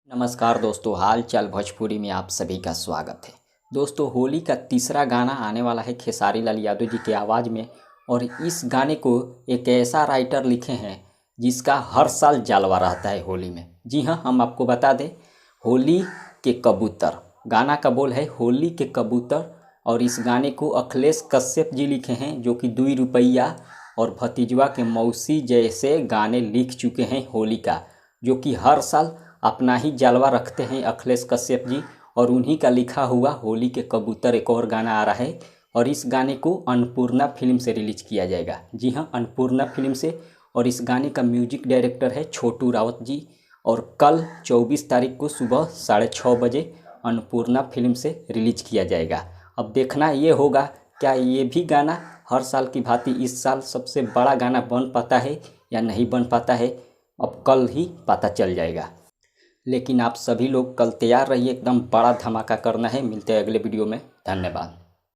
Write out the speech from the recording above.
नमस्कार दोस्तों, हाल चाल भोजपुरी में आप सभी का स्वागत है। दोस्तों, होली का तीसरा गाना आने वाला है खेसारी लाल यादव जी की आवाज़ में। और इस गाने को एक ऐसा राइटर लिखे हैं जिसका हर साल जलवा रहता है होली में। जी हाँ, हम आपको बता दें, होली के कबूतर गाना का बोल है होली के कबूतर। और इस गाने को अखिलेश कश्यप जी लिखे हैं, जो कि 2 रुपैया और भतीजवा के मौसी जैसे गाने लिख चुके हैं होली का, जो कि हर साल अपना ही जलवा रखते हैं अखिलेश कश्यप जी। और उन्हीं का लिखा हुआ होली के कबूतर एक और गाना आ रहा है, और इस गाने को अन्नपूर्णा फिल्म से रिलीज किया जाएगा। जी हाँ, अन्नपूर्णा फिल्म से। और इस गाने का म्यूजिक डायरेक्टर है छोटू रावत जी। और कल 24 तारीख को सुबह 6:30 बजे अन्नपूर्णा फिल्म से रिलीज किया जाएगा। अब देखना ये होगा, क्या ये भी गाना हर साल की भांति इस साल सबसे बड़ा गाना बन पाता है या नहीं बन पाता है। अब कल ही पता चल जाएगा। लेकिन आप सभी लोग कल तैयार रहिए, एकदम बड़ा धमाका करना है। मिलते हैं अगले वीडियो में। धन्यवाद।